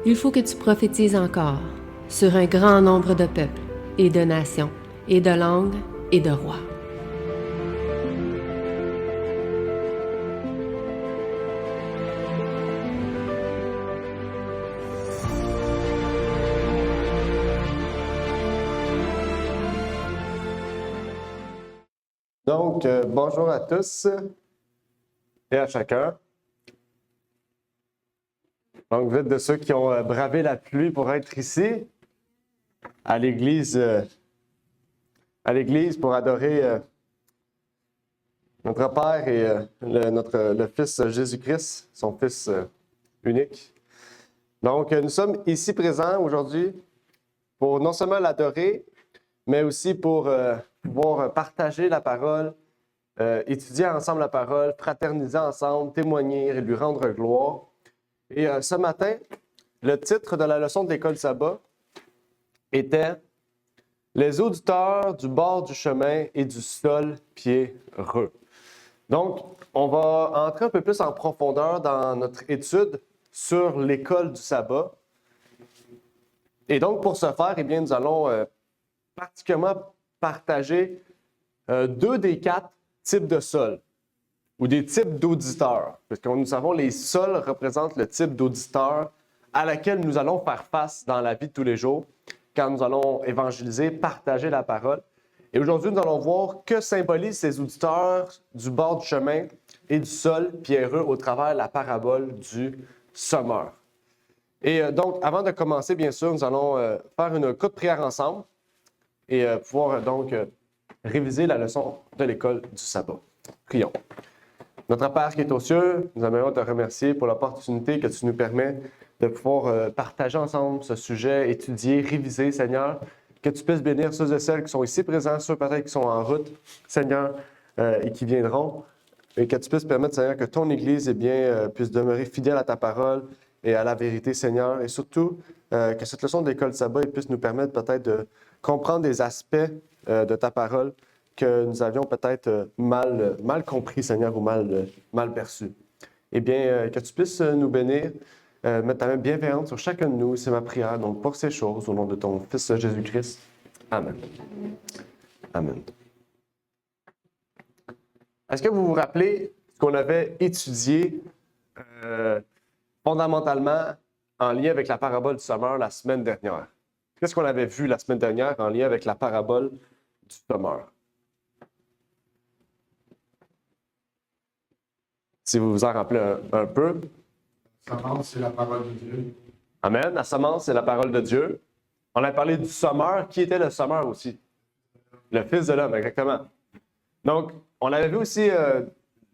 Il faut que tu prophétises encore sur un grand nombre de peuples et de nations et de langues et de rois. Donc, bonjour à tous et à chacun. Donc, vous êtes de ceux qui ont bravé la pluie pour être ici, à l'église pour adorer notre Père et le Fils Jésus-Christ, son Fils unique. Donc, nous sommes ici présents aujourd'hui pour non seulement l'adorer, mais aussi pour pouvoir partager la parole, étudier ensemble la parole, fraterniser ensemble, témoigner et lui rendre gloire. Et ce matin, le titre de la leçon de l'école sabbat était « Les auditeurs du bord du chemin et du sol pierreux ». Donc, on va entrer un peu plus en profondeur dans notre étude sur l'école du sabbat. Et donc, pour ce faire, eh bien, nous allons particulièrement partager 2 des 4 types de sols ou des types d'auditeurs. Parce que nous savons les sols représentent le type d'auditeur à laquelle nous allons faire face dans la vie de tous les jours quand nous allons évangéliser, partager la parole. Et aujourd'hui, nous allons voir que symbolisent ces auditeurs du bord du chemin et du sol pierreux au travers de la parabole du sommeur. Et donc, avant de commencer, bien sûr, nous allons faire une courte prière ensemble et pouvoir donc réviser la leçon de l'école du sabbat. Prions. Notre Père qui est aux cieux, nous aimerions te remercier pour l'opportunité que tu nous permets de pouvoir partager ensemble ce sujet, étudier, réviser, Seigneur. Que tu puisses bénir ceux et celles qui sont ici présents, ceux peut-être qui sont en route, Seigneur, et qui viendront. Et que tu puisses permettre, Seigneur, que ton Église puisse demeurer fidèle à ta parole et à la vérité, Seigneur. Et surtout, que cette leçon de l'école de sabbat puisse nous permettre peut-être de comprendre des aspects de ta parole que nous avions peut-être mal compris, Seigneur, ou mal perçus. Eh bien, que tu puisses nous bénir, mettre ta main bienveillante sur chacun de nous. C'est ma prière, donc, pour ces choses, au nom de ton Fils Jésus-Christ. Amen. Amen. Est-ce que vous vous rappelez ce qu'on avait étudié fondamentalement en lien avec la parabole du sommeur la semaine dernière? Qu'est-ce qu'on avait vu la semaine dernière en lien avec la parabole du sommeur? Si vous vous en rappelez un peu. La semence, c'est la parole de Dieu. Amen. La semence, c'est la parole de Dieu. On a parlé du sommeur. Qui était le sommeur aussi? Le Fils de l'homme, exactement. Donc, on avait vu aussi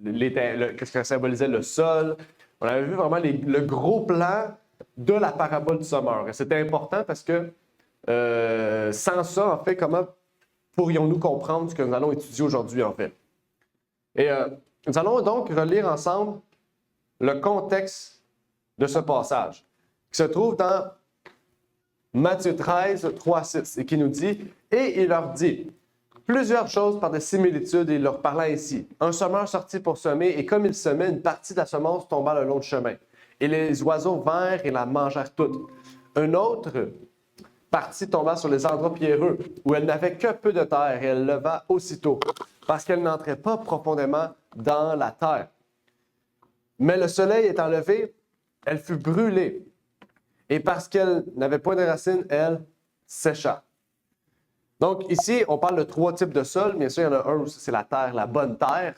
qu'est-ce que symbolisait le sol. On avait vu vraiment le gros plan de la parabole du sommeur. Et c'était important parce que sans ça, en fait, comment pourrions-nous comprendre ce que nous allons étudier aujourd'hui, en fait? Et nous allons donc relire ensemble le contexte de ce passage, qui se trouve dans Matthieu 13, 3, 6, et qui nous dit « Et il leur dit plusieurs choses par des similitudes, et il leur parla ainsi. Un semeur sortit pour semer, et comme il semait, une partie de la semence tomba le long du chemin. Et les oiseaux vinrent et la mangèrent toute. Une autre partie tomba sur les endroits pierreux, où elle n'avait que peu de terre, et elle leva aussitôt, parce qu'elle n'entrait pas profondément dans la terre. Mais le soleil étant levé, elle fut brûlée, et parce qu'elle n'avait point de racines, elle sécha. » Donc ici, on parle de 3 types de sols. Bien sûr, il y en a un où c'est la terre, la bonne terre,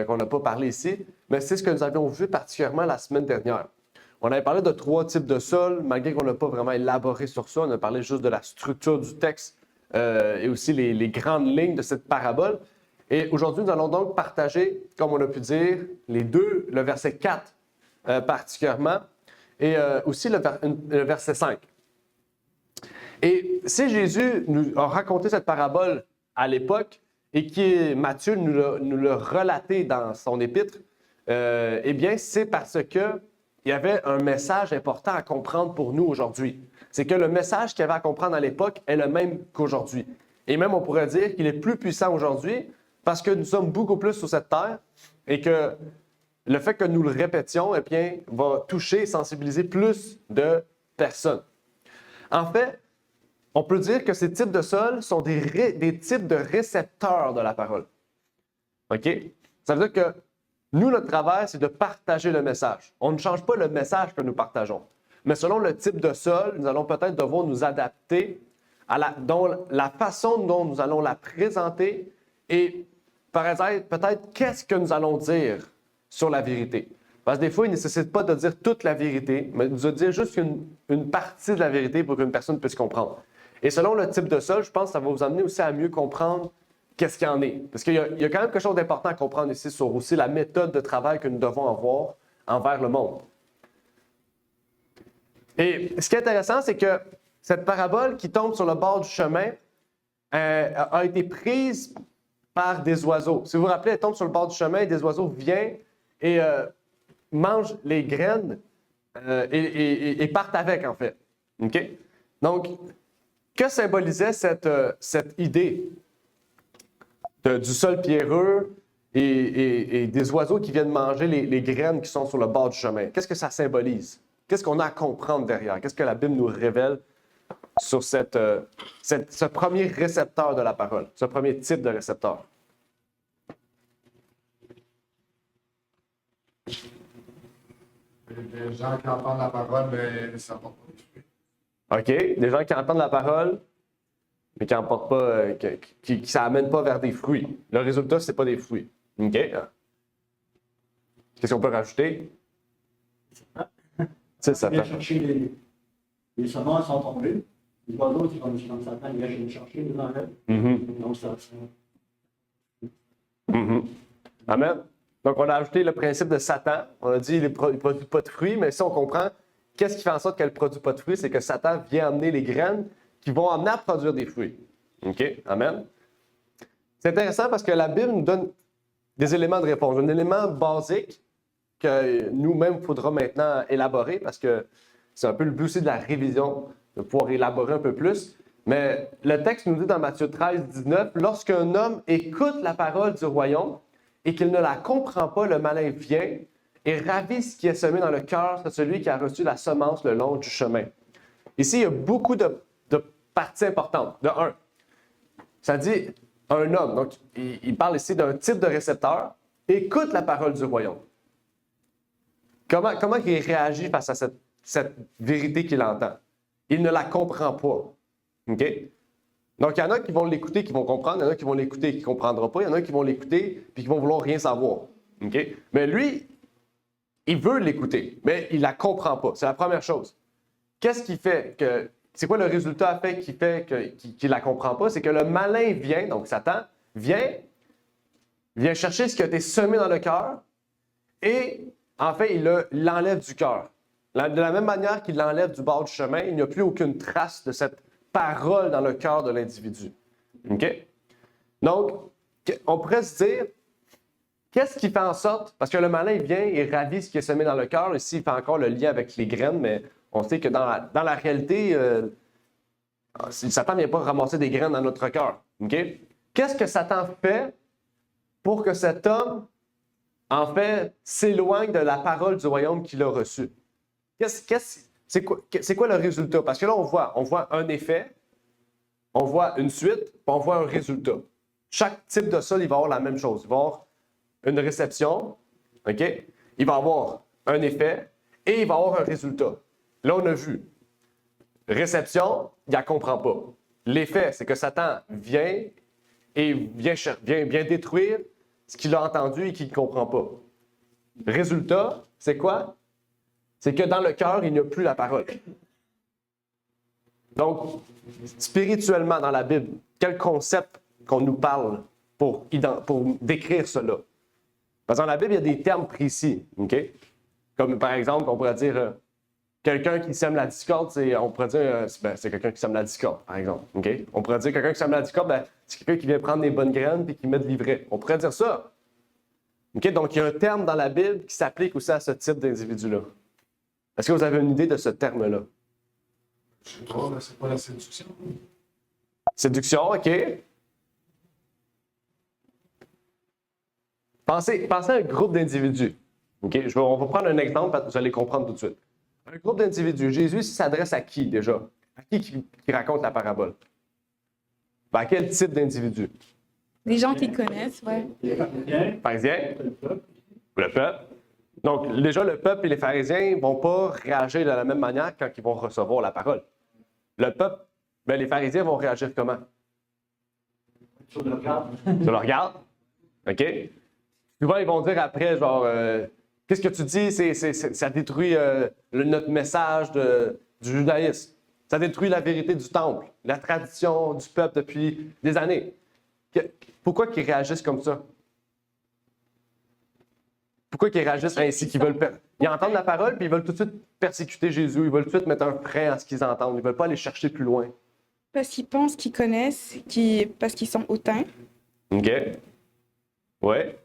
qu'on n'a pas parlé ici, mais c'est ce que nous avions vu particulièrement la semaine dernière. On avait parlé de 3 types de sols, malgré qu'on n'a pas vraiment élaboré sur ça. On a parlé juste de la structure du texte et aussi les grandes lignes de cette parabole. Et aujourd'hui, nous allons donc partager, comme on a pu dire, le verset 4 particulièrement, et aussi le verset 5. Et si Jésus nous a raconté cette parabole à l'époque et que Matthieu nous l'a relaté dans son épître, eh bien, c'est parce qu'il y avait un message important à comprendre pour nous aujourd'hui. C'est que le message qu'il y avait à comprendre à l'époque est le même qu'aujourd'hui. Et même, on pourrait dire qu'il est plus puissant aujourd'hui parce que nous sommes beaucoup plus sur cette terre et que le fait que nous le répétions, eh bien, va toucher et sensibiliser plus de personne. En fait, on peut dire que ces types de sols sont des types de récepteurs de la parole. OK? Ça veut dire que nous, notre travail, c'est de partager le message. On ne change pas le message que nous partageons. Mais selon le type de sol, nous allons peut-être devoir nous adapter à la façon dont nous allons la présenter et peut-être qu'est-ce que nous allons dire sur la vérité. Parce que des fois, il ne nécessite pas de dire toute la vérité, mais de dire juste une partie de la vérité pour qu'une personne puisse comprendre. Et selon le type de sol, je pense que ça va vous amener aussi à mieux comprendre qu'est-ce qu'il y en est. Parce qu'il y a quand même quelque chose d'important à comprendre ici sur aussi la méthode de travail que nous devons avoir envers le monde. Et ce qui est intéressant, c'est que cette parabole qui tombe sur le bord du chemin a été prise par des oiseaux. Si vous vous rappelez, elle tombe sur le bord du chemin et des oiseaux viennent et mangent les graines et partent avec, en fait. OK? Donc, que symbolisait cette idée du sol pierreux et des oiseaux qui viennent manger les graines qui sont sur le bord du chemin? Qu'est-ce que ça symbolise? Qu'est-ce qu'on a à comprendre derrière? Qu'est-ce que la Bible nous révèle sur ce premier récepteur de la parole, ce premier type de récepteur? Les gens qui entendent la parole, mais ça ne porte pas des fruits. OK? Des gens qui entendent la parole, mais qui n'emportent pas, qui ça n'amène pas vers des fruits. Le résultat, ce n'est pas des fruits. OK? Qu'est-ce qu'on peut rajouter? C'est ça. Il vient chercher les semences sont tombées. Les oiseaux, c'est comme Satan, il vient les chercher, les enlève. Donc, ça. Amen. Donc, on a ajouté le principe de Satan. On a dit qu'il ne produit pas de fruits, mais si on comprend, qu'est-ce qui fait en sorte qu'elle ne produit pas de fruits? C'est que Satan vient amener les graines qui vont amener à produire des fruits. OK? Amen. C'est intéressant parce que la Bible nous donne des éléments de réponse. Un élément basique que nous-mêmes, il faudra maintenant élaborer parce que c'est un peu le but aussi de la révision, de pouvoir élaborer un peu plus. Mais le texte nous dit dans Matthieu 13, 19, « Lorsqu'un homme écoute la parole du royaume et qu'il ne la comprend pas, le malin vient et ravit ce qui est semé dans le cœur de celui qui a reçu la semence le long du chemin. » Ici, il y a beaucoup de parties importantes. De un, ça dit un homme. Donc, il parle ici d'un type de récepteur. Écoute la parole du royaume. Comment il réagit face à cette vérité qu'il entend? Il ne la comprend pas. OK? Donc, il y en a qui vont l'écouter, qui vont comprendre. Il y en a qui vont l'écouter, qui ne comprendront pas. Il y en a qui vont l'écouter, puis qui vont vouloir rien savoir. OK? Mais lui, il veut l'écouter, mais il ne la comprend pas. C'est la première chose. Qu'est-ce qui fait que... C'est quoi le résultat qui fait qu'il ne la comprend pas? C'est que le malin vient, donc Satan, vient chercher ce qui a été semé dans le cœur et, en fait, il l'enlève du cœur. De la même manière qu'il l'enlève du bord du chemin, il n'y a plus aucune trace de cette parole dans le cœur de l'individu. OK? Donc, on pourrait se dire, qu'est-ce qui fait en sorte... Parce que le malin, il vient et ravit ce qui est semé dans le cœur. Ici, il fait encore le lien avec les graines, mais on sait que dans la réalité, Satan ne vient pas ramasser des graines dans notre cœur. OK? Qu'est-ce que Satan fait pour que cet homme, en fait, s'éloigne de la parole du royaume qu'il a reçu? C'est quoi le résultat? Parce que là, on voit un effet, on voit une suite, puis on voit un résultat. Chaque type de sol, il va avoir la même chose. Il va avoir une réception, OK? Il va avoir un effet et il va avoir un résultat. Là, on a vu. Réception, il ne la comprend pas. L'effet, c'est que Satan vient et vient détruire ce qu'il a entendu et qu'il ne comprend pas. Résultat, c'est quoi? C'est que dans le cœur, il n'y a plus la parole. Donc, spirituellement, dans la Bible, quel concept qu'on nous parle pour décrire cela? Parce que dans la Bible, il y a des termes précis. OK? Comme par exemple, on pourrait dire quelqu'un qui sème la discorde, on pourrait dire c'est quelqu'un qui sème la discorde, par exemple. OK? On pourrait dire quelqu'un qui sème la discorde, c'est quelqu'un qui vient prendre des bonnes graines et qui met de l'ivraie. On pourrait dire ça. OK? Donc, il y a un terme dans la Bible qui s'applique aussi à ce type d'individu-là. Est-ce que vous avez une idée de ce terme-là? Je sais pas, mais c'est pas la séduction. Séduction, OK. Pensez à un groupe d'individus. OK? On va prendre un exemple, vous allez comprendre tout de suite. Un groupe d'individus. Jésus s'adresse à qui déjà? À qui raconte la parabole? À quel type d'individu? Les gens qui connaissent, ouais. Les pharisiens, Pharisiens? le peuple. Le peuple. Donc, déjà, le peuple et les pharisiens ne vont pas réagir de la même manière quand ils vont recevoir la parole. Le peuple, ben, les pharisiens vont réagir comment? Sur le regard. Sur le regard. OK? Souvent, ils vont dire après, genre, qu'est-ce que tu dis? Ça détruit notre message du judaïsme. Ça détruit la vérité du temple, la tradition du peuple depuis des années. Pourquoi ils réagissent comme ça? Pourquoi ils réagissent ainsi? Ils entendent la parole, puis ils veulent tout de suite persécuter Jésus. Ils veulent tout de suite mettre un frein à ce qu'ils entendent. Ils ne veulent pas aller chercher plus loin. Parce qu'ils pensent qu'ils connaissent, parce qu'ils sont hautains. OK? Ouais.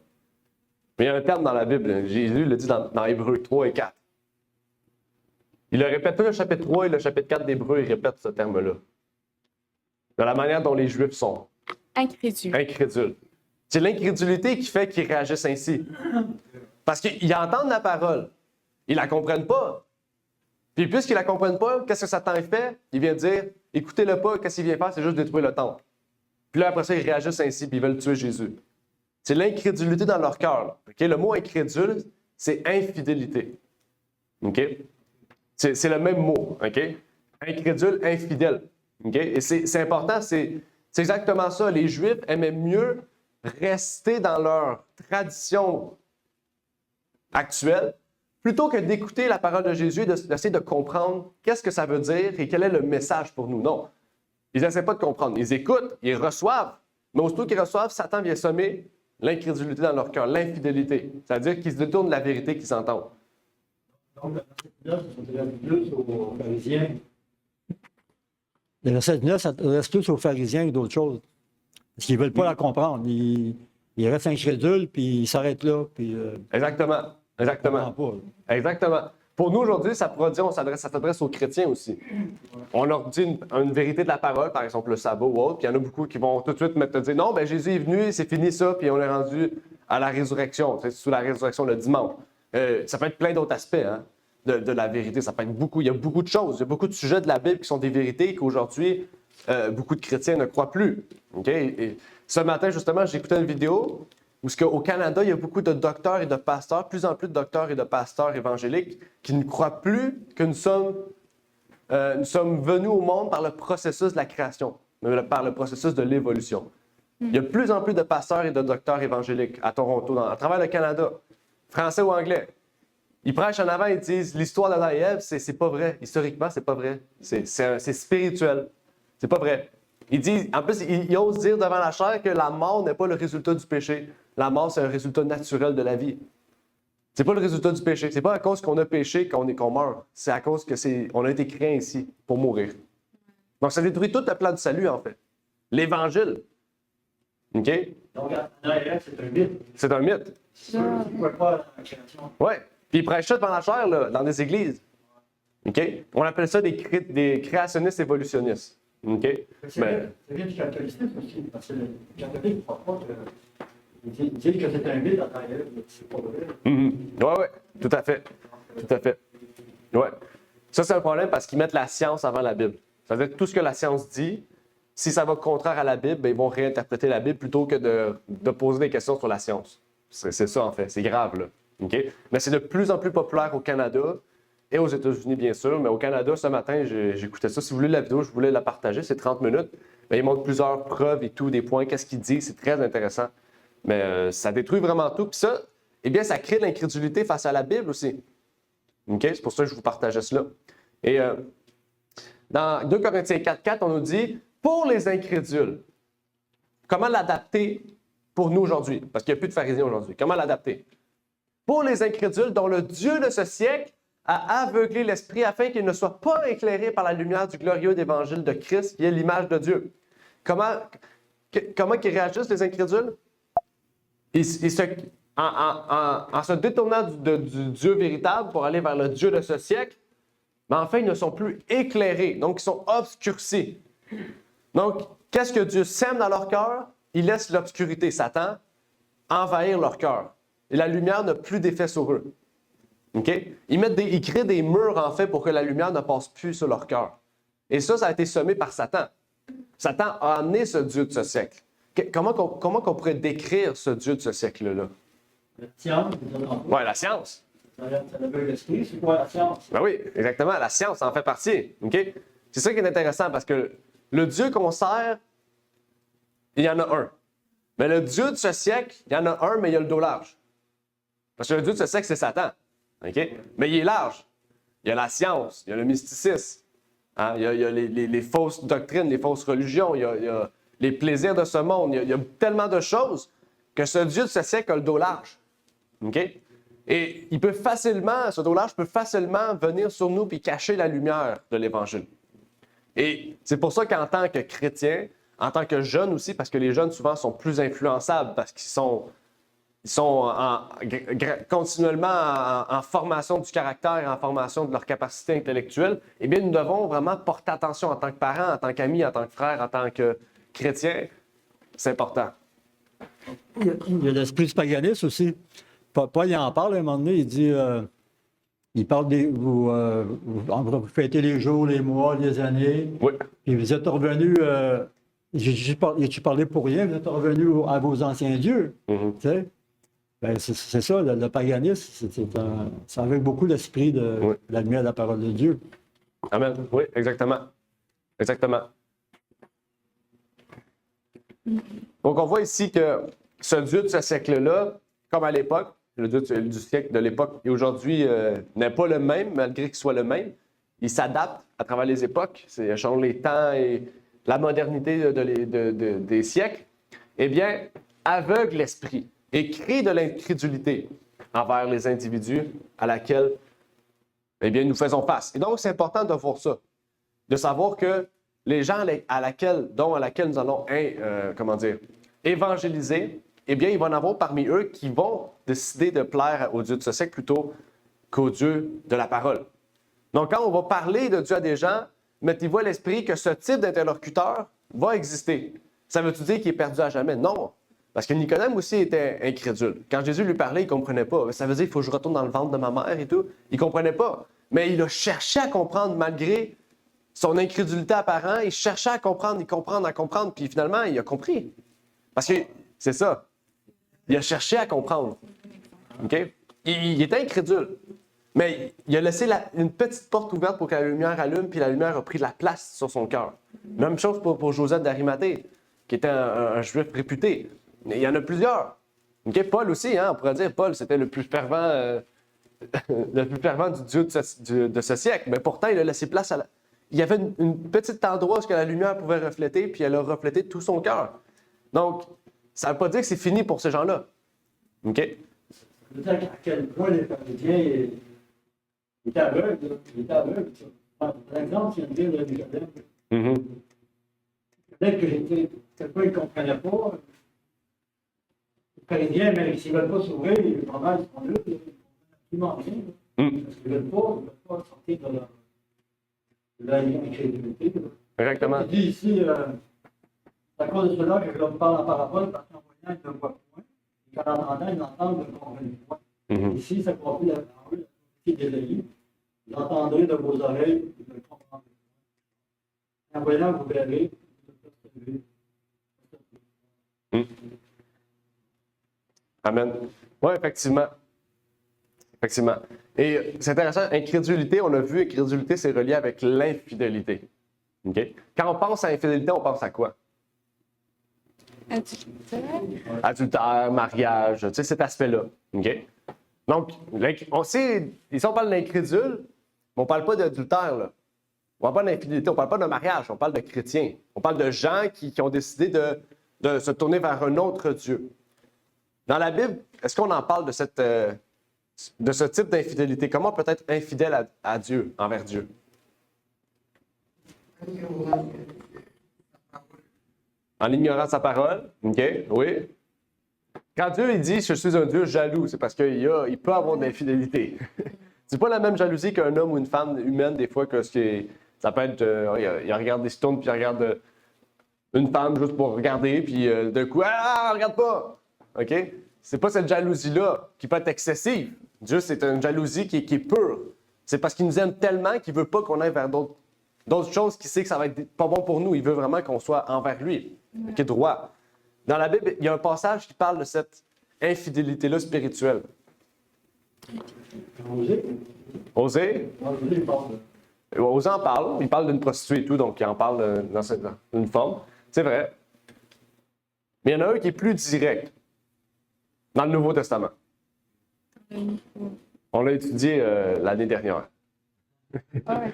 Mais il y a un terme dans la Bible. Jésus le dit dans Hébreux 3 et 4. Il le répète tout le chapitre 3 et le chapitre 4 d'Hébreux, il répète ce terme-là. De la manière dont les Juifs sont. Incrédules. C'est l'incrédulité qui fait qu'ils réagissent ainsi. Parce qu'ils entendent la parole. Ils ne la comprennent pas. Puis puisqu'ils ne la comprennent pas, qu'est-ce que Satan fait? Il vient dire, écoutez-le pas, qu'est-ce qu'il vient faire? C'est juste détruire le temple. Puis là, après ça, ils réagissent ainsi, puis ils veulent tuer Jésus. C'est l'incrédulité dans leur cœur. Okay? Le mot incrédule, c'est infidélité. OK? C'est le même mot. OK? Incrédule, infidèle. OK? Et c'est important, c'est exactement ça. Les Juifs aimaient mieux rester dans leur tradition actuelle plutôt que d'écouter la parole de Jésus et d'essayer de comprendre qu'est-ce que ça veut dire et quel est le message pour nous. Non. Ils n'essaient pas de comprendre. Ils écoutent, ils reçoivent, mais aussitôt qu'ils reçoivent, Satan vient sommer l'incrédulité dans leur cœur, l'infidélité. C'est-à-dire qu'ils se détournent de la vérité qu'ils entendent. Donc, le verset 9, ça s'adresse plus aux pharisiens. Le verset 9 s'adresse plus aux pharisiens que d'autres choses. Parce qu'ils ne veulent pas la comprendre. Ils restent incrédules, puis ils s'arrêtent là. Puis, Exactement. Exactement. Exactement. Pour nous, aujourd'hui, ça s'adresse aux chrétiens aussi. On leur dit une vérité de la parole, par exemple le sabbat ou autre, puis il y en a beaucoup qui vont tout de suite te dire non, ben Jésus est venu, c'est fini ça, puis on est rendu à la résurrection, c'est sous la résurrection le dimanche. Ça peut être plein d'autres aspects de la vérité. Ça peut être beaucoup. Il y a beaucoup de choses. Il y a beaucoup de sujets de la Bible qui sont des vérités qu'aujourd'hui, beaucoup de chrétiens ne croient plus. Okay? Et ce matin, justement, j'écoutais une vidéo où au Canada, il y a beaucoup de docteurs et de pasteurs, plus en plus de docteurs et de pasteurs évangéliques qui ne croient plus que nous sommes venus au monde par le processus de la création, par le processus de l'évolution. Il y a de plus en plus de pasteurs et de docteurs évangéliques à Toronto, à travers le Canada, français ou anglais. Ils prêchent en avant, ils disent l'histoire d'Adam et Ève, c'est pas vrai. Historiquement, c'est pas vrai. C'est spirituel. C'est pas vrai. Ils disent, en plus, ils osent dire devant la chair que la mort n'est pas le résultat du péché. La mort, c'est un résultat naturel de la vie. C'est pas le résultat du péché. C'est pas à cause qu'on a péché qu'on meurt. C'est à cause qu'on a été créé ici pour mourir. Donc, ça détruit tout le plan du salut, en fait. L'Évangile. OK? Donc, Adam et Ève, c'est un mythe. C'est un mythe. Ils ne croient pas à la création. Oui. Puis ils prêchent ça devant la chair, là, dans des églises. OK? On appelle ça des créationnistes évolutionnistes. OK? C'est bien du catholicisme aussi, parce que les catholiques ne croient pas que. Ils disent que c'est un mythe Adam et Ève, mais c'est pas vrai. Oui, oui. Tout à fait. Tout à fait. Oui. Ça, c'est un problème parce qu'ils mettent la science avant la Bible. C'est-à-dire que tout ce que la science dit, si ça va contraire à la Bible, bien, ils vont réinterpréter la Bible plutôt que de poser des questions sur la science. C'est ça, en fait. C'est grave, là. Okay? Mais c'est de plus en plus populaire au Canada et aux États-Unis, bien sûr. Mais au Canada, ce matin, j'écoutais ça. Si vous voulez la vidéo, je voulais la partager. C'est 30 minutes. Mais ils montrent plusieurs preuves et tout, des points, qu'est-ce qu'ils disent. C'est très intéressant. Mais ça détruit vraiment tout. Puis ça, eh bien, ça crée de l'incrédulité face à la Bible aussi. Okay? C'est pour ça que je vous partageais cela. Et dans 2 Corinthiens 4.4, on nous dit, pour les incrédules, comment l'adapter pour nous aujourd'hui? Parce qu'il n'y a plus de pharisiens aujourd'hui. Comment l'adapter? Pour les incrédules dont le Dieu de ce siècle a aveuglé l'esprit afin qu'ils ne soient pas éclairés par la lumière du glorieux évangile de Christ, qui est l'image de Dieu. Comment ils réagissent, les incrédules? En se détournant du Dieu véritable pour aller vers le Dieu de ce siècle, mais enfin, ils ne sont plus éclairés, donc ils sont obscurcis. Donc, qu'est-ce que Dieu sème dans leur cœur? Il laisse l'obscurité, Satan, envahir leur cœur. Et la lumière n'a plus d'effet sur eux. OK? Ils créent des murs, en fait, pour que la lumière ne passe plus sur leur cœur. Et ça a été semé par Satan. Satan a amené ce Dieu de ce siècle. Comment qu'on pourrait décrire ce Dieu de ce siècle-là? La science, Oui, la science. ça avait l'esprit, c'est quoi la science? Ben oui, exactement. La science en fait partie. OK? C'est ça qui est intéressant parce que le Dieu qu'on sert, il y en a un. Mais le Dieu de ce siècle, il y en a un, mais il a le dos large. Parce que le Dieu de ce siècle, c'est Satan. OK? Mais il est large. Il y a la science, il y a le mysticisme, hein? Il y a les fausses doctrines, les fausses religions, il y a les plaisirs de ce monde. Il y a tellement de choses que ce Dieu de ce siècle a le dos large. OK? Et il peut facilement, ce dos large peut facilement venir sur nous et cacher la lumière de l'Évangile. Et c'est pour ça qu'en tant que chrétien, en tant que jeune aussi, parce que les jeunes souvent sont plus influençables parce qu'ils sont continuellement en formation du caractère et en formation de leur capacité intellectuelle, eh bien, nous devons vraiment porter attention en tant que parents, en tant qu'amis, en tant que frères, en tant que chrétiens. C'est important. Il y a l'esprit du paganisme aussi. Paul, il en parle à un moment donné, il dit, il parle vous fêtez les jours, les mois, les années, Oui. et vous êtes revenus, tu parlais pour rien, vous êtes revenus à vos anciens dieux. Mm-hmm. Tu sais? Ben, c'est ça, le paganisme, c'est avec beaucoup l'esprit de la lumière de la parole de Dieu. Amen. Oui, exactement. Exactement. Donc, on voit ici que ce Dieu de ce siècle-là, comme à l'époque, le Dieu du siècle de l'époque et aujourd'hui n'est pas le même, malgré qu'il soit le même. Il s'adapte à travers les époques, selon les temps et la modernité des siècles. Eh bien, aveugle l'esprit et crée de l'incrédulité envers les individus à laquelle, eh bien, nous faisons face. Et donc, c'est important de voir ça, de savoir que les gens à laquelle nous allons, évangéliser, eh bien, il va y en avoir parmi eux qui vont décider de plaire au Dieu de ce siècle plutôt qu'au Dieu de la parole. Donc, quand on va parler de Dieu à des gens, mettez-vous à l'esprit que ce type d'interlocuteur va exister. Ça veut-tu dire qu'il est perdu à jamais? Non. Parce que Nicodème aussi était incrédule. Quand Jésus lui parlait, il ne comprenait pas. Ça veut dire qu'il faut que je retourne dans le ventre de ma mère et tout. Il ne comprenait pas. Mais il a cherché à comprendre malgré son incrédulité apparente. Il cherchait à comprendre, puis finalement, il a compris. Parce que c'est ça. Il a cherché à comprendre. OK? Il était incrédule. Mais il a laissé une petite porte ouverte pour que la lumière allume, puis la lumière a pris de la place sur son cœur. Même chose pour Joseph d'Arimathée, qui était un juif réputé. Il y en a plusieurs. Okay? Paul aussi, hein, on pourrait dire, Paul, c'était le plus fervent du Dieu de ce siècle. Mais pourtant, il a laissé place à Il y avait une petite endroit où la lumière pouvait refléter, puis elle a reflété tout son cœur. Donc, ça ne veut pas dire que c'est fini pour ces gens-là. OK? Ça veut dire à quel point les pharisiens étaient aveugles. Ils étaient aveugles. Par exemple, si on dit le Nicodème, peut-être que quelqu'un ne comprenait pas. Les pharisiens, mais s'ils ne veulent pas s'ouvrir, les problèmes sont là. Ils ne absolument rien. Parce qu'ils ne veulent pas sortir de leur incrédulité. Exactement. Il dit ici, c'est à cause de cela que je leur parle en parabole, parce qu'en voyant, ils ne voient point. Et qu'en entendant, ils entendent, ils ne comprennent point. Ici, ça compris la parole, d'Ésaïe. Vous entendrez de vos oreilles, vous ne comprendrez pas. En voyant, vous verrez, vous ne percevrez. Amen. Oui, effectivement. Effectivement. Et c'est intéressant, incrédulité, on a vu, incrédulité, c'est relié avec l'infidélité. Okay? Quand on pense à infidélité, on pense à quoi? Adultère, mariage, tu sais, cet aspect-là. Okay? Donc, on sait, ici on parle d'incrédule, mais on ne parle pas d'adultère, là. On ne parle pas d'infidélité, on ne parle pas de mariage, on parle de chrétiens. On parle de gens qui ont décidé de se tourner vers un autre Dieu. Dans la Bible, est-ce qu'on en parle de ce type d'infidélité? Comment peut être infidèle à Dieu, envers Dieu? En ignorant sa parole. OK, oui. Quand Dieu il dit « Je suis un Dieu jaloux », c'est parce qu'il peut avoir de l'infidélité. C'est pas la même jalousie qu'un homme ou une femme humaine, des fois, que ça peut être... il regarde des stones, puis il regarde une femme juste pour regarder, puis d'un coup « Ah, regarde pas! » OK? C'est pas cette jalousie-là qui peut être excessive. Dieu, c'est une jalousie qui est pure. C'est parce qu'il nous aime tellement qu'il ne veut pas qu'on aille vers d'autres choses, qu'il sait que ça va être pas bon pour nous. Il veut vraiment qu'on soit envers lui, qui est droit. Dans la Bible, il y a un passage qui parle de cette infidélité-là spirituelle. Osée? Osée en parle. Il parle d'une prostituée et tout, donc il en parle dans une forme. C'est vrai. Mais il y en a un qui est plus direct dans le Nouveau Testament. On l'a étudié l'année dernière.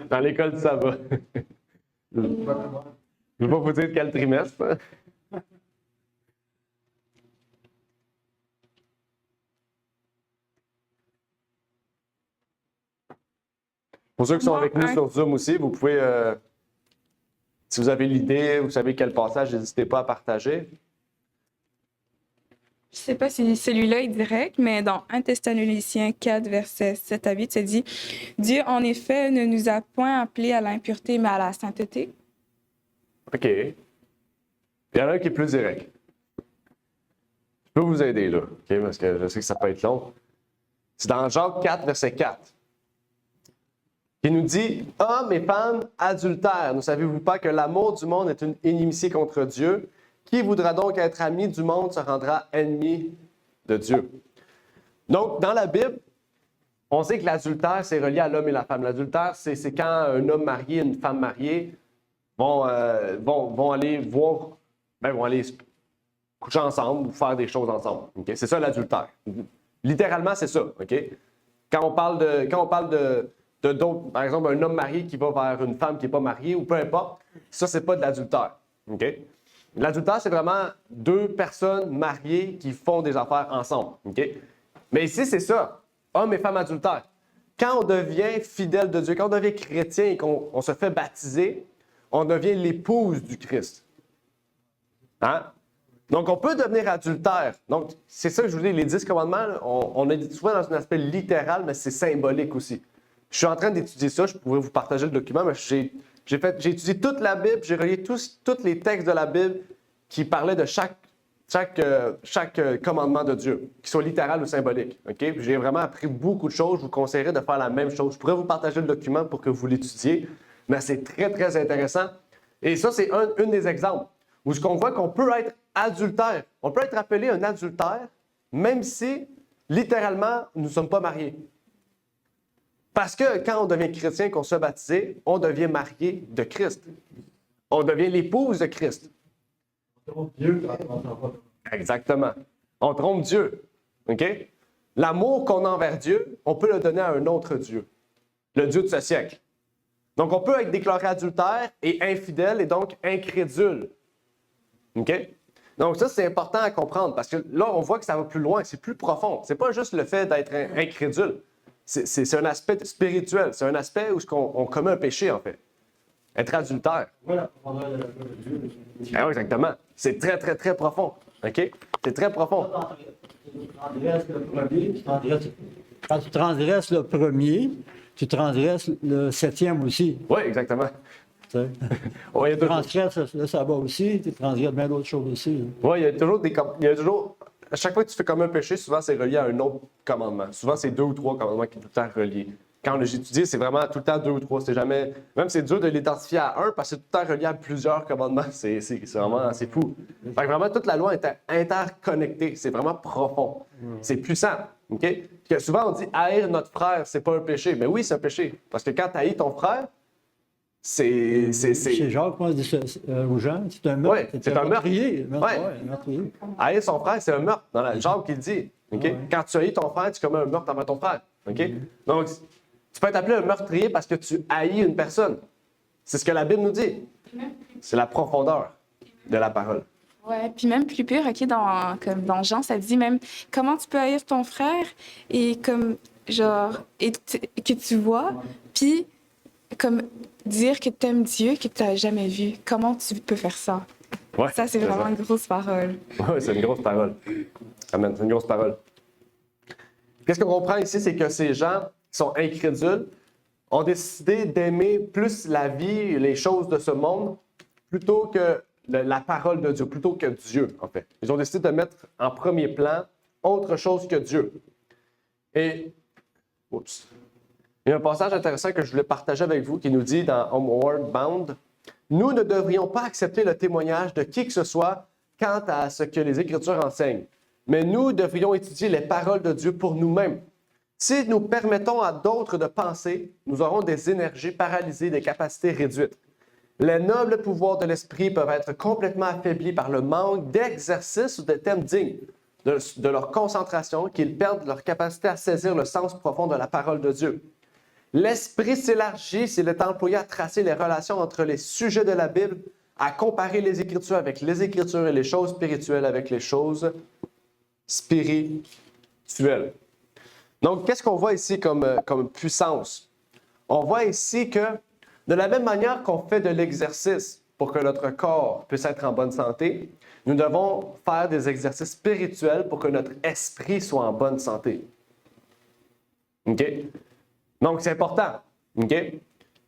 Dans l'école du sabbat. Je ne vais pas vous dire quel trimestre. Pour ceux qui sont avec nous sur Zoom aussi, vous pouvez, si vous avez l'idée, vous savez quel passage, n'hésitez pas à partager. Je sais pas si celui-là est direct, mais dans 1 Thessaloniciens 4, versets 7 à 8, ça dit « Dieu, en effet, ne nous a point appelés à l'impureté, mais à la sainteté. » OK. Il y en a un qui est plus direct. Je peux vous aider là, OK, parce que je sais que ça peut être long. C'est dans Jacques 4, verset 4. Qui nous dit « Hommes et femmes adultères, ne savez-vous pas que l'amour du monde est une inimitié contre Dieu? Qui voudra donc être ami du monde se rendra ennemi de Dieu. » Donc, dans la Bible, on sait que l'adultère, c'est relié à l'homme et la femme. L'adultère, c'est quand un homme marié et une femme mariée vont aller voir, vont aller coucher ensemble ou faire des choses ensemble. Okay? C'est ça l'adultère. Littéralement, c'est ça. Okay? Quand on parle de d'autres, par exemple, un homme marié qui va vers une femme qui n'est pas mariée ou peu importe, ça, c'est pas de l'adultère. Okay? L'adultère, c'est vraiment deux personnes mariées qui font des affaires ensemble. Okay? Mais ici, c'est ça, hommes et femmes adultères. Quand on devient fidèle de Dieu, quand on devient chrétien et qu'on se fait baptiser, on devient l'épouse du Christ. Hein? Donc, on peut devenir adultère. Donc, c'est ça que je vous dis, les 10 commandements, là, on est souvent dans un aspect littéral, mais c'est symbolique aussi. Je suis en train d'étudier ça, je pourrais vous partager le document, mais j'ai étudié toute la Bible, j'ai relié tous les textes de la Bible qui parlaient de chaque commandement de Dieu, qu'il soit littéral ou symbolique. Okay? J'ai vraiment appris beaucoup de choses, je vous conseillerais de faire la même chose. Je pourrais vous partager le document pour que vous l'étudiez, mais c'est très, très intéressant. Et ça, c'est un des exemples où ce qu'on voit qu'on peut être adultère. On peut être appelé un adultère, même si, littéralement, nous ne sommes pas mariés. Parce que quand on devient chrétien, qu'on se fait baptiser, on devient marié de Christ. On devient l'épouse de Christ. Exactement. On trompe Dieu. OK? L'amour qu'on a envers Dieu, on peut le donner à un autre Dieu, le Dieu de ce siècle. Donc, on peut être déclaré adultère et infidèle et donc incrédule. OK? Donc, ça, c'est important à comprendre parce que là, on voit que ça va plus loin, c'est plus profond. C'est pas juste le fait d'être incrédule. C'est un aspect spirituel. C'est un aspect où on commet un péché, en fait. Être adultère. Voilà. Ah oui, exactement. C'est très, très, très profond. OK? C'est très profond. Quand tu transgresses le premier, tu transgresses le 7e aussi. Oui, exactement. Oui, tu transgresses le sabbat aussi, tu transgresses bien d'autres choses aussi. Oui, il y a toujours à chaque fois que tu fais comme un péché, souvent c'est relié à un autre commandement. Souvent, c'est 2 ou 3 commandements qui sont tout le temps reliés. Quand j'ai étudié, c'est vraiment tout le temps 2 ou 3. C'est jamais. Même c'est dur de l'identifier à un parce que c'est tout le temps relié à plusieurs commandements. C'est vraiment c'est fou. Fait que vraiment, toute la loi est interconnectée. C'est vraiment profond. C'est puissant. OK? Que souvent, on dit haïr notre frère, c'est pas un péché. Mais oui, c'est un péché. Parce que quand tu haïs ton frère, c'est. Chez Jacques, moi, je dis aux gens, c'est un meurtre. Oui, c'est un meurtrier. Ouais. Haïr son frère, c'est un meurtre. Dans la Jacques qui le dit. OK? Ouais. Quand tu haïs ton frère, tu commets un meurtre envers ton frère. OK? Donc, tu peux être appelé un meurtrier parce que tu haïs une personne. C'est ce que la Bible nous dit. C'est la profondeur de la parole. Ouais, puis même plus pire, OK, comme dans Jean, ça dit même comment tu peux haïr ton frère et comme, genre, que tu vois, puis comme dire que tu aimes Dieu que tu n'as jamais vu. Comment tu peux faire ça? Ouais, ça, c'est vraiment une grosse parole. Oui, c'est une grosse parole. Amen, c'est une grosse parole. Qu'est-ce qu'on comprend ici, c'est que ces gens qui sont incrédules ont décidé d'aimer plus la vie, les choses de ce monde, plutôt que la parole de Dieu, plutôt que Dieu, en fait. Ils ont décidé de mettre en premier plan autre chose que Dieu. Et Oups. Il y a un passage intéressant que je voulais partager avec vous qui nous dit dans Homeward Bound, « Nous ne devrions pas accepter le témoignage de qui que ce soit quant à ce que les Écritures enseignent, mais nous devrions étudier les paroles de Dieu pour nous-mêmes. Si nous permettons à d'autres de penser, nous aurons des énergies paralysées, des capacités réduites. Les nobles pouvoirs de l'esprit peuvent être complètement affaiblis par le manque d'exercice ou de thèmes dignes de leur concentration, qu'ils perdent leur capacité à saisir le sens profond de la parole de Dieu. L'esprit s'élargit s'il est employé à tracer les relations entre les sujets de la Bible, à comparer les Écritures avec les Écritures et les choses spirituelles avec les choses spirituelles. » Donc, qu'est-ce qu'on voit ici comme puissance? On voit ici que, de la même manière qu'on fait de l'exercice pour que notre corps puisse être en bonne santé, nous devons faire des exercices spirituels pour que notre esprit soit en bonne santé. OK? Donc, c'est important, OK?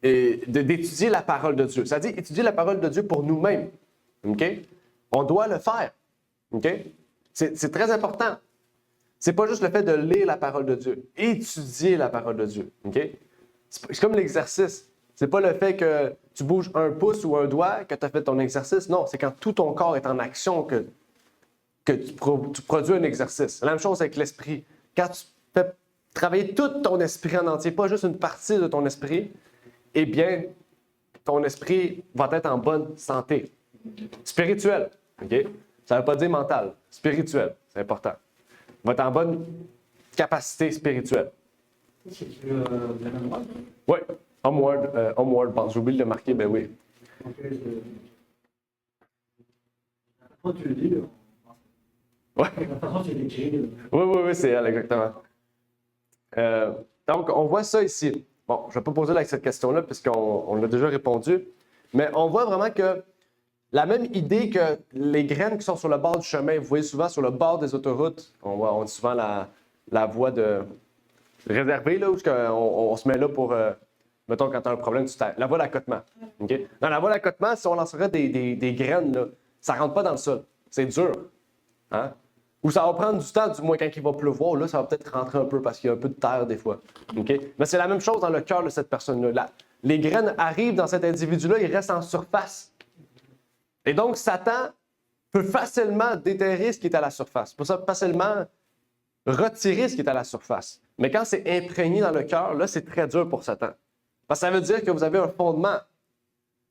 Et d'étudier la parole de Dieu. Ça dit étudier la parole de Dieu pour nous-mêmes. OK? On doit le faire. OK? C'est très important. C'est pas juste le fait de lire la parole de Dieu. Étudier la parole de Dieu. OK? C'est comme l'exercice. C'est pas le fait que tu bouges un pouce ou un doigt que tu as fait ton exercice. Non, c'est quand tout ton corps est en action que tu produis un exercice. C'est la même chose avec l'esprit. Quand tu fais travailler tout ton esprit en entier, pas juste une partie de ton esprit, eh bien, ton esprit va être en bonne santé. Spirituel, OK? Ça ne veut pas dire mental. Spirituel, c'est important. Va être en bonne capacité spirituelle. C'est la même loi? Oui, Homeward Bound. J'ai oublié de le marquer, ben oui. Quand tu le dis, Ouais. la façon c'est écrit. Oui, c'est elle, exactement. Donc, on voit ça ici. Bon, je ne vais pas poser cette question-là puisqu'on l'a déjà répondu, mais on voit vraiment que la même idée que les graines qui sont sur le bord du chemin, vous voyez souvent sur le bord des autoroutes, on dit souvent la voie réservée, là, où on se met là pour, mettons, quand tu as un problème, la voie d'accotement. Okay? Dans la voie d'accotement, si on lancerait des graines, là, ça ne rentre pas dans le sol. C'est dur. Hein? Ou ça va prendre du temps, du moins quand il va pleuvoir, là, ça va peut-être rentrer un peu parce qu'il y a un peu de terre des fois. Okay? Mais c'est la même chose dans le cœur de cette personne-là. Les graines arrivent dans cet individu-là, il reste en surface. Et donc, Satan peut facilement déterrer ce qui est à la surface. Pour ça, facilement retirer ce qui est à la surface. Mais quand c'est imprégné dans le cœur, là, c'est très dur pour Satan. Parce que ça veut dire que vous avez un fondement.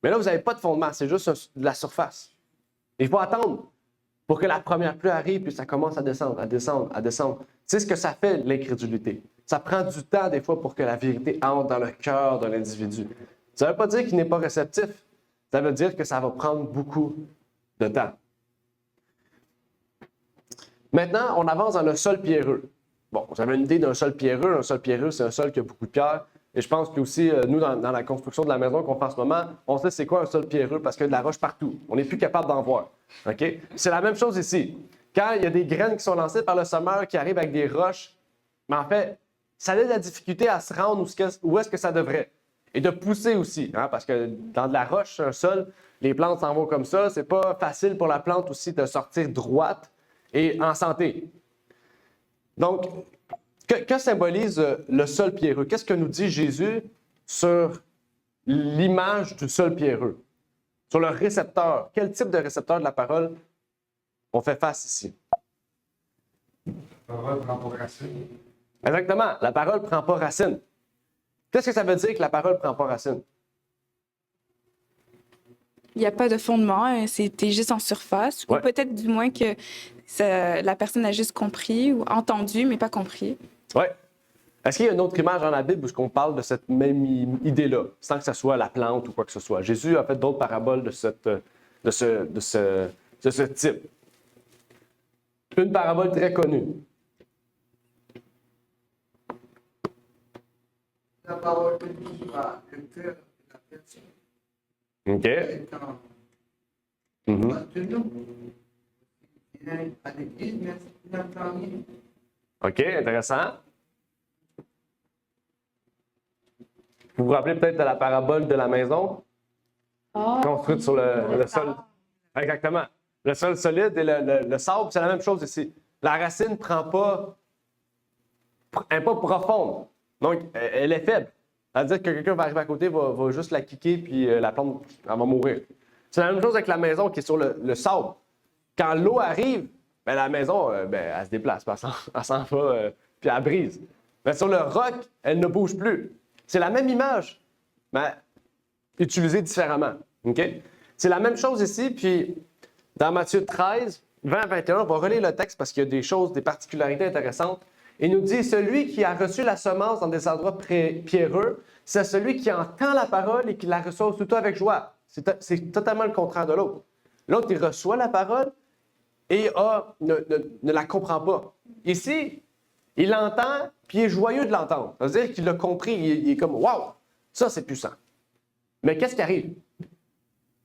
Mais là, vous n'avez pas de fondement, c'est juste de la surface. Il faut attendre pour que la première pluie arrive, puis ça commence à descendre, à descendre, à descendre. C'est ce que ça fait, l'incrédulité. Ça prend du temps, des fois, pour que la vérité entre dans le cœur de l'individu. Ça ne veut pas dire qu'il n'est pas réceptif. Ça veut dire que ça va prendre beaucoup de temps. Maintenant, on avance dans le sol pierreux. Bon, vous avez une idée d'un sol pierreux. Un sol pierreux, c'est un sol qui a beaucoup de pierres. Et je pense que aussi, nous, dans la construction de la maison qu'on fait en ce moment, on sait c'est quoi un sol pierreux parce qu'il y a de la roche partout. On n'est plus capable d'en voir. OK? C'est la même chose ici. Quand il y a des graines qui sont lancées par le semeur qui arrivent avec des roches, mais en fait, ça a de la difficulté à se rendre où est-ce que ça devrait. Et de pousser aussi, hein, parce que dans de la roche, un sol, les plantes s'en vont comme ça. C'est pas facile pour la plante aussi de sortir droite et en santé. Donc, que symbolise le sol pierreux? Qu'est-ce que nous dit Jésus sur l'image du sol pierreux? Sur le récepteur. Quel type de récepteur de la parole on fait face ici? La parole prend pas racine. Exactement. La parole ne prend pas racine. Qu'est-ce que ça veut dire que la parole ne prend pas racine? Il n'y a pas de fondement, c'était juste en surface. Ouais. Ou peut-être du moins que la personne a juste compris ou entendu, mais pas compris. Oui. Est-ce qu'il y a une autre image dans la Bible où on parle de cette même idée-là, sans que ce soit la plante ou quoi que ce soit? Jésus a fait d'autres paraboles de ce type. Une parabole très connue. La parole de Dieu va être la personne OK. étant Mhm. maintenue. Il vient à l'église, mais il n'entend rien. OK, intéressant. Vous vous rappelez peut-être de la parabole de la maison construite sur le sol. Exactement. Le sol solide et le sable, c'est la même chose ici. La racine n'est pas profonde. Donc, elle est faible. C'est-à-dire que quelqu'un va arriver à côté, va juste la kicker, puis la plante, elle va mourir. C'est la même chose avec la maison qui est sur le sable. Quand l'eau arrive, ben, la maison, elle se déplace, elle s'en va, puis elle brise. Mais sur le roc, elle ne bouge plus. C'est la même image, mais utilisée différemment. OK? C'est la même chose ici, puis dans Matthieu 13, 20 à 21, on va relire le texte parce qu'il y a des choses, des particularités intéressantes. Il nous dit, celui qui a reçu la semence dans des endroits pierreux, c'est celui qui entend la parole et qui la reçoit aussitôt avec joie. C'est totalement le contraire de l'autre. L'autre, il reçoit la parole et ne la comprend pas. Ici, il l'entend, puis il est joyeux de l'entendre. C'est-à-dire qu'il l'a compris, il est comme « Wow! Ça, c'est puissant! » Mais qu'est-ce qui arrive?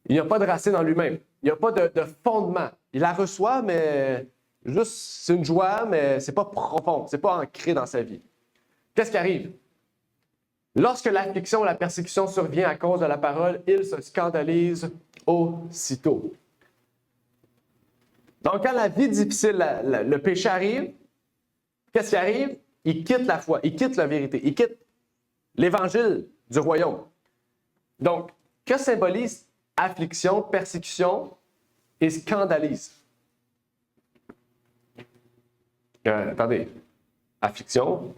Il n'y a pas de racine en lui-même. Il n'y a pas de fondement. Il la reçoit, mais juste, c'est une joie, mais c'est pas profond, c'est pas ancré dans sa vie. Qu'est-ce qui arrive? Lorsque l'affliction, la persécution survient à cause de la parole, il se scandalise aussitôt. Donc, quand la vie difficile, le péché arrive, qu'est-ce qui arrive? Il quitte la foi, il quitte la vérité, il quitte l'évangile du royaume. Donc, que symbolise affliction, persécution et scandalise? Attendez. Affliction.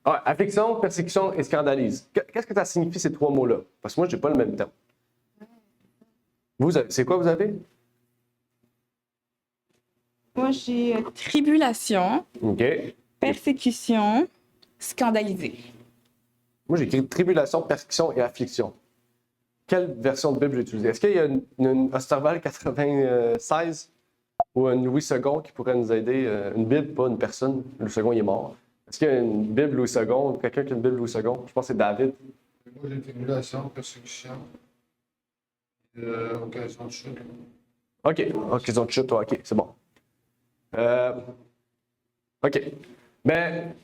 Ah, affliction, persécution et scandalise. Qu'est-ce que ça signifie ces trois mots-là? Parce que moi, je n'ai pas le même terme. C'est quoi vous avez? Moi, j'ai tribulation, OK. persécution, scandalisé. Moi, j'ai écrit tribulation, persécution et affliction. Quelle version de Bible j'ai utilisée? Est-ce qu'il y a une Osterval 96 ou un Louis II qui pourrait nous aider? Une Bible, pas une personne. Louis II, il est mort. Est-ce qu'il y a une Bible Louis II? Quelqu'un qui a une Bible Louis II? Je pense que c'est David. Moi, j'ai tribulation, persécution, occasion de chute. OK. Occasion de chute, OK, c'est bon. OK. Mais,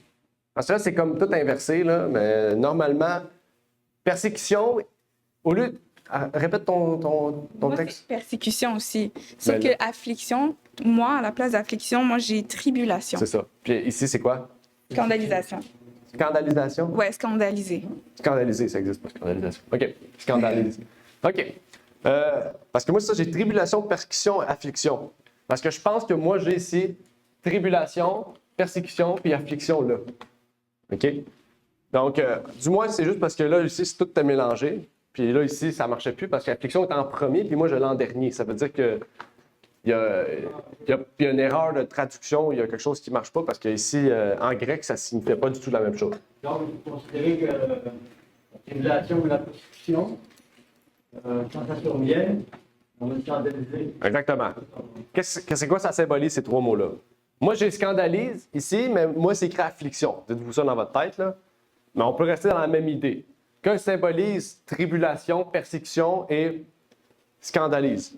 parce que là, c'est comme tout inversé, là, mais normalement, persécution, au lieu. Répète ton Moi, texte. c'est persécution aussi. Sauf Ben, que affliction, moi, à la place d'affliction, moi, j'ai tribulation. C'est ça. Puis ici, c'est quoi? Scandalisation. Scandalisation? Ouais, scandalisé. Scandalisé, ça existe pas, scandalisation. OK. Scandalise. OK. Parce que moi, ça, j'ai tribulation, persécution, affliction. Parce que je pense que moi, j'ai ici tribulation, persécution, puis affliction là. OK? Donc, du moins, c'est juste parce que là, ici, c'est tout mélangé. Puis là, ici, ça ne marchait plus parce que l'affliction est en premier, puis moi, je l'ai en dernier. Ça veut dire que il y a une erreur de traduction, il y a quelque chose qui ne marche pas parce que ici, en grec, ça ne signifiait pas du tout la même chose. Donc, vous considérez que la tribulation ou la persécution, quand ça survient, on va se scandaliser. Exactement. C'est quoi ça symbolise, ces trois mots-là? Moi, j'ai scandalise ici, mais moi, c'est écrit affliction. Dites-vous ça dans votre tête, là. Mais on peut rester dans la même idée. Qu'un symbolise tribulation, persécution et scandalise.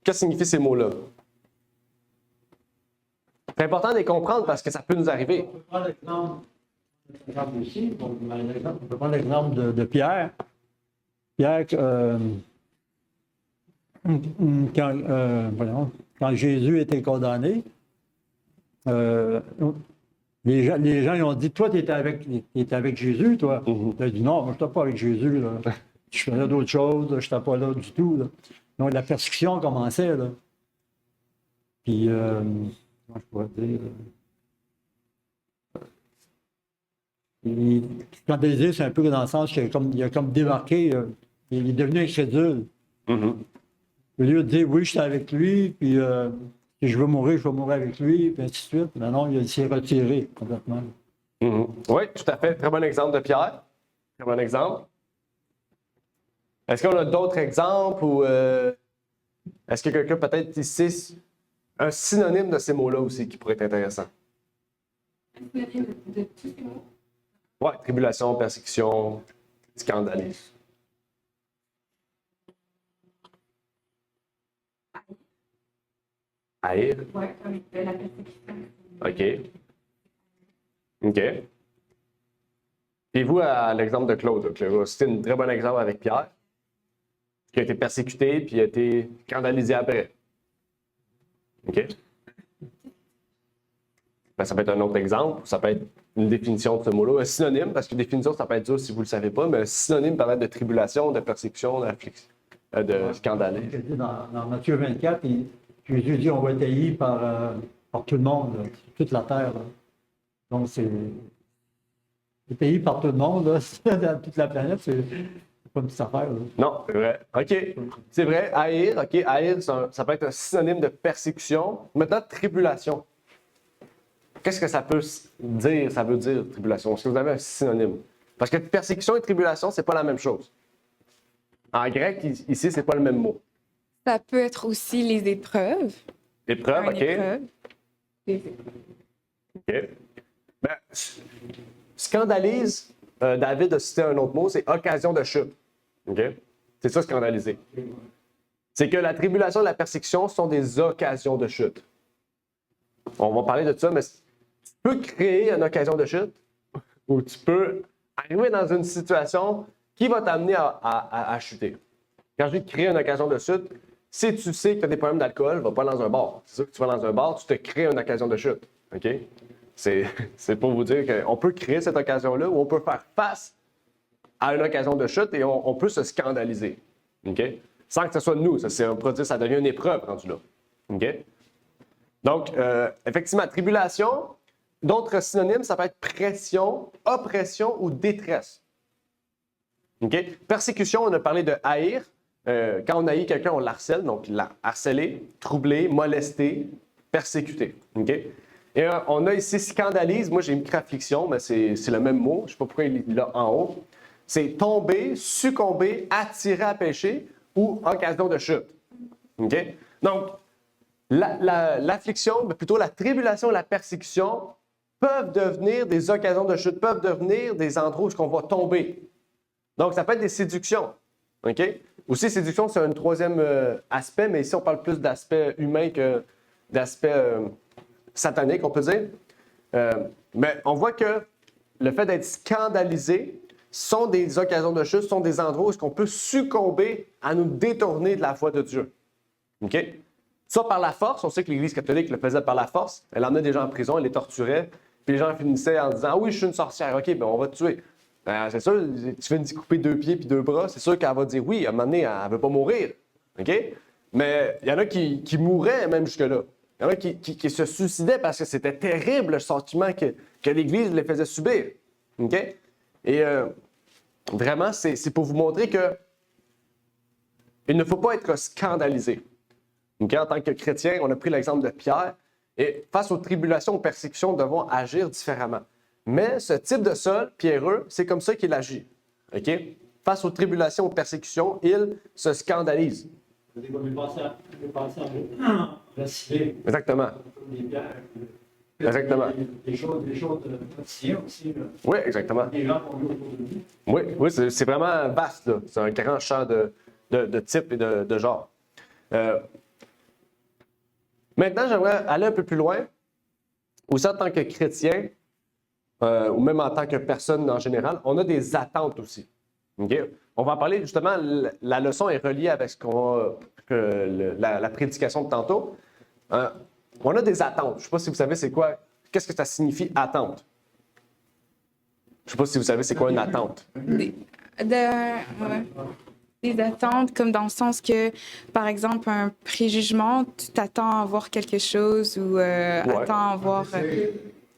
Qu'est-ce que signifient ces mots-là? C'est important de les comprendre parce que ça peut nous arriver. On peut prendre l'exemple ici. On peut prendre l'exemple de Pierre. Pierre, quand Jésus était condamné, les gens ils ont dit, toi, tu étais avec Jésus, toi. Il a dit, non, moi, je n'étais pas avec Jésus. Là. Je faisais d'autres choses, je n'étais pas là du tout. Là. Donc, la persécution commençait. Là. Puis, comment je pourrais dire... Scandalisé, c'est un peu dans le sens qu'il a comme démarqué, il est devenu incrédule. Mm-hmm. Au lieu de dire, oui, j'étais avec lui, puis si je veux mourir, je vais mourir avec lui, puis ainsi de suite. Mais non, il s'est retiré complètement. Mm-hmm. Oui, tout à fait. Très bon exemple de Pierre. Très bon exemple. Est-ce qu'on a d'autres exemples ou est-ce que quelqu'un peut-être ici un synonyme de ces mots-là aussi qui pourrait être intéressant? Oui, tribulation, persécution, scandalise. Haïr? Oui, comme la persécution. OK. OK. Et vous, à l'exemple de Claude, c'était un très bon exemple avec Pierre, qui a été persécuté puis a été scandalisé après. OK? Ben, ça peut être un autre exemple, ça peut être une définition de ce mot-là, un synonyme, parce que définition, ça peut être dur si vous ne le savez pas, mais un synonyme permet de tribulation, de persécution, d'affliction, de scandale. Dans Matthieu 24, Jésus dit on va être haïs par tout le monde, là, toute la terre. Là. Donc, c'est haïs par tout le monde, là, dans toute la planète, c'est pas une petite affaire. Là. Non, c'est vrai. OK. C'est vrai. Haïr, OK. Haïr, ça peut être un synonyme de persécution. Maintenant, tribulation. Qu'est-ce que ça peut dire? Ça veut dire tribulation. Est-ce que vous avez un synonyme? Parce que persécution et tribulation, c'est pas la même chose. En grec, ici, c'est pas le même mot. Ça peut être aussi les épreuves. Épreuve, Une OK. épreuve. OK. Ben, scandalise, David a cité un autre mot, c'est occasion de chute. OK? C'est ça, scandaliser. C'est que la tribulation et la persécution sont des occasions de chute. On va parler de ça, mais tu peux créer une occasion de chute ou tu peux arriver dans une situation qui va t'amener à chuter. Quand je dis créer une occasion de chute, si tu sais que tu as des problèmes d'alcool, va pas dans un bar. C'est sûr que tu vas dans un bar, tu te crées une occasion de chute. OK? C'est pour vous dire qu'on peut créer cette occasion-là ou on peut faire face à une occasion de chute et on peut se scandaliser. OK? Sans que ce soit de nous. On pourrait dire que ça devient une épreuve rendu là. OK? Donc, effectivement, tribulation, d'autres synonymes, ça peut être pression, oppression ou détresse. OK? Persécution, on a parlé de haïr. Quand on haït quelqu'un, on l'harcèle, donc harceler, troubler, molester, persécuter. OK? Et on a ici scandalise. Moi, j'ai mis affliction, mais c'est le même mot. Je ne sais pas pourquoi il est là en haut. C'est tomber, succomber, attirer à péché ou occasion de chute. OK? Donc, l'affliction, mais plutôt la tribulation et la persécution peuvent devenir des occasions de chute, peuvent devenir des endroits où on va tomber. Donc, ça peut être des séductions. OK? Aussi, séduction, c'est un troisième aspect, mais ici, on parle plus d'aspect humain que d'aspect satanique, on peut dire. Mais on voit que le fait d'être scandalisé sont des occasions de chute, sont des endroits où on peut succomber à nous détourner de la foi de Dieu. OK? Ça, par la force, on sait que l'Église catholique le faisait par la force. Elle emmenait des gens en prison, elle les torturait, puis les gens finissaient en disant « Ah oui, je suis une sorcière, OK, ben on va te tuer. » C'est sûr, tu viens d'y couper 2 pieds puis 2 bras, c'est sûr qu'elle va dire oui, à un moment donné, elle ne veut pas mourir. OK? Mais il y en a qui mouraient même jusque-là. Il y en a qui se suicidaient parce que c'était terrible le sentiment que l'Église les faisait subir. OK? Et vraiment, c'est pour vous montrer que il ne faut pas être scandalisé. Okay? En tant que chrétien, on a pris l'exemple de Pierre. Et face aux tribulations, aux persécutions, nous devons agir différemment. Mais ce type de sol, pierreux, c'est comme ça qu'il agit. OK? Face aux tribulations, aux persécutions, il se scandalise. Exactement. Exactement. Des choses quotidiennes aussi. Là. Oui, exactement. Oui, c'est vraiment vaste. Là. C'est un grand champ de types et de genres. Maintenant, j'aimerais aller un peu plus loin. Aussi, en tant que chrétien, ou même en tant que personne en général, on a des attentes aussi. Okay? On va en parler justement, la leçon est reliée avec la prédication de tantôt. On a des attentes. Je ne sais pas si vous savez c'est quoi, qu'est-ce que ça signifie attente? Je ne sais pas si vous savez c'est quoi une attente. Des attentes, comme dans le sens que, par exemple, un préjugement, tu t'attends à voir quelque chose ou attends à voir...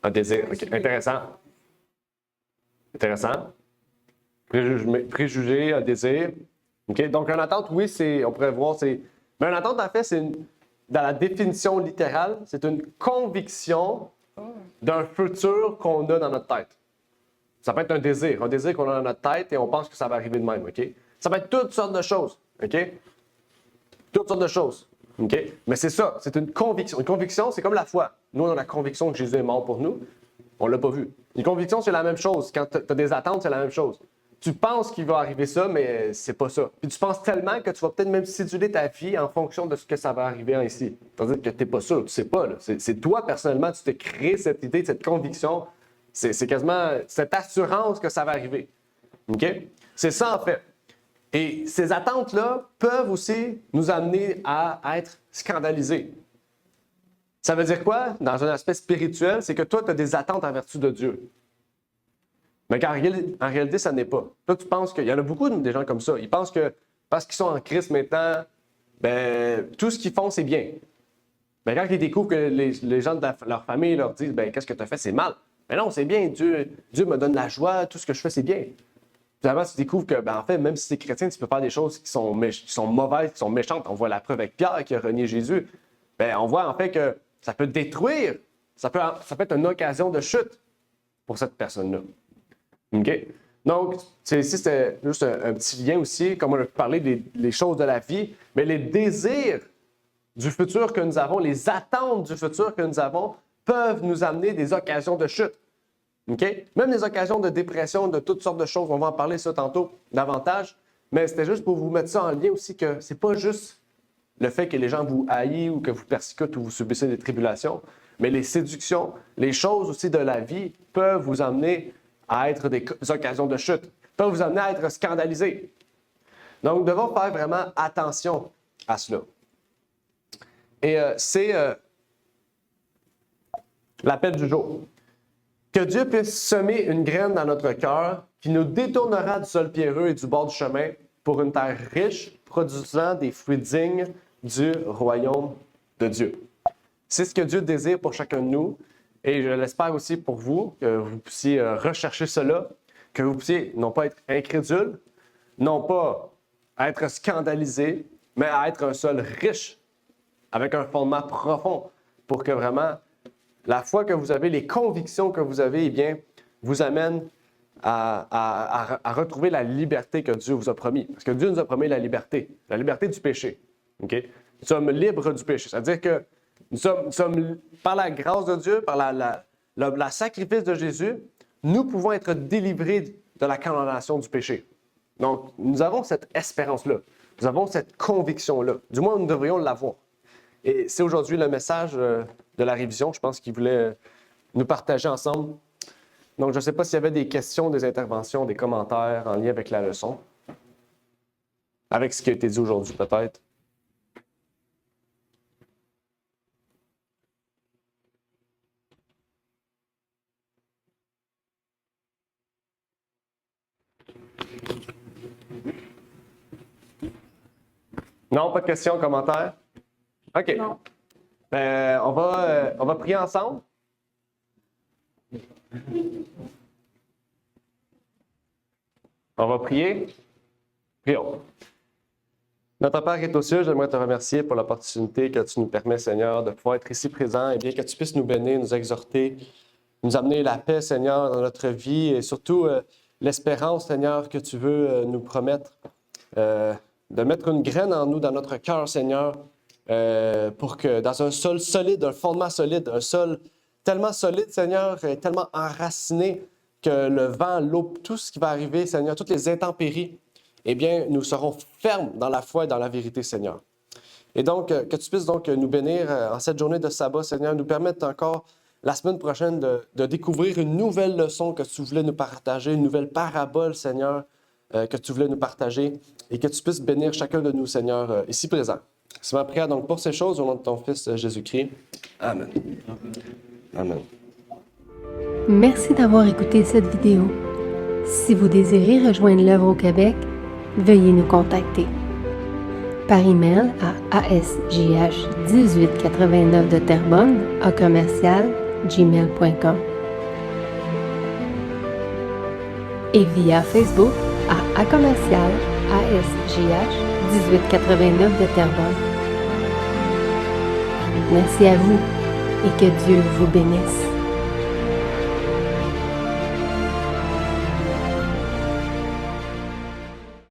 Un désir. Okay. Intéressant. Intéressant. Préjugé, un désir. Okay. Donc, une attente, oui, on pourrait voir, mais une attente, en fait, dans la définition littérale, c'est une conviction d'un futur qu'on a dans notre tête. Ça peut être un désir qu'on a dans notre tête et on pense que ça va arriver de même, OK? Ça peut être toutes sortes de choses, OK? Toutes sortes de choses, OK? Mais c'est ça, c'est une conviction. Une conviction, c'est comme la foi. Nous, on a la conviction que Jésus est mort pour nous. On ne l'a pas vu. Une conviction, c'est la même chose. Quand tu as des attentes, c'est la même chose. Tu penses qu'il va arriver ça, mais c'est pas ça. Puis tu penses tellement que tu vas peut-être même céduler ta vie en fonction de ce que ça va arriver ici. C'est-à-dire que tu n'es pas sûr, tu ne sais pas. Là. C'est toi, personnellement, tu t'es créé cette idée, cette conviction. C'est quasiment cette assurance que ça va arriver. OK? C'est ça, en fait. Et ces attentes-là peuvent aussi nous amener à être scandalisés. Ça veut dire quoi? Dans un aspect spirituel, c'est que toi, tu as des attentes en vertu de Dieu. Mais qu'en réalité, ça n'est pas. Toi, tu penses qu'il y en a beaucoup des gens comme ça. Ils pensent que parce qu'ils sont en Christ maintenant, ben, tout ce qu'ils font, c'est bien. Mais quand ils découvrent que les gens de leur famille leur disent ben, qu'est-ce que tu as fait, c'est mal. Mais non, c'est bien. Dieu me donne la joie, tout ce que je fais, c'est bien. Finalement, tu découvres que, ben, en fait, même si tu es chrétien, tu peux faire des choses qui sont mauvaises, qui sont méchantes. On voit la preuve avec Pierre qui a renié Jésus. Ben, on voit en fait que ça peut détruire, ça peut être une occasion de chute pour cette personne-là. OK? Donc, ici, c'était juste un petit lien aussi, comme on a parlé des choses de la vie, mais les désirs du futur que nous avons, les attentes du futur que nous avons, peuvent nous amener des occasions de chute. OK? Même des occasions de dépression, de toutes sortes de choses. On va en parler ça tantôt davantage. Mais c'était juste pour vous mettre ça en lien aussi que c'est pas juste le fait que les gens vous haïssent ou que vous persécutent ou vous subissez des tribulations, mais les séductions, les choses aussi de la vie peuvent vous amener à être des occasions de chute, peuvent vous amener à être scandalisés. Donc, nous devons faire vraiment attention à cela. Et c'est l'appel du jour. Que Dieu puisse semer une graine dans notre cœur qui nous détournera du sol pierreux et du bord du chemin pour une terre riche, produisant des fruits dignes du royaume de Dieu. C'est ce que Dieu désire pour chacun de nous et je l'espère aussi pour vous, que vous puissiez rechercher cela, que vous puissiez non pas être incrédule, non pas être scandalisé, mais à être un sol riche avec un fondement profond pour que vraiment la foi que vous avez, les convictions que vous avez, eh bien, vous amènent à retrouver la liberté que Dieu vous a promis. Parce que Dieu nous a promis la liberté du péché. Okay? Nous sommes libres du péché. C'est-à-dire que nous sommes par la grâce de Dieu, par la sacrifice de Jésus, nous pouvons être délivrés de la condamnation du péché. Donc, nous avons cette espérance-là. Nous avons cette conviction-là. Du moins, nous devrions l'avoir. Et c'est aujourd'hui le message de la révision, je pense qu'il voulait nous partager ensemble. Donc, je ne sais pas s'il y avait des questions, des interventions, des commentaires en lien avec la leçon, avec ce qui a été dit aujourd'hui peut-être. Non, pas de questions, commentaires? OK. Non. On va prier ensemble. On va prier. Prions. Notre Père qui est aux cieux, j'aimerais te remercier pour l'opportunité que tu nous permets, Seigneur, de pouvoir être ici présent et bien que tu puisses nous bénir, nous exhorter, nous amener la paix, Seigneur, dans notre vie et surtout l'espérance, Seigneur, que tu veux nous promettre, de mettre une graine en nous, dans notre cœur, Seigneur, pour que dans un sol solide, un fondement solide, un sol tellement solide, Seigneur, et tellement enraciné que le vent, l'eau, tout ce qui va arriver, Seigneur, toutes les intempéries, eh bien, nous serons fermes dans la foi et dans la vérité, Seigneur. Et donc, que tu puisses donc nous bénir en cette journée de sabbat, Seigneur, nous permettre encore la semaine prochaine de découvrir une nouvelle leçon que tu voulais nous partager, une nouvelle parabole, Seigneur, que tu voulais nous partager et que tu puisses bénir chacun de nous, Seigneur, ici présent. C'est ma prière donc pour ces choses au nom de ton Fils Jésus-Christ. Amen. Amen. Merci d'avoir écouté cette vidéo. Si vous désirez rejoindre l'œuvre au Québec, veuillez nous contacter par email à asjh1889 de Terrebonne @gmail.com et via Facebook à @asjh1889 de Terrebonne. Merci à vous et que Dieu vous bénisse.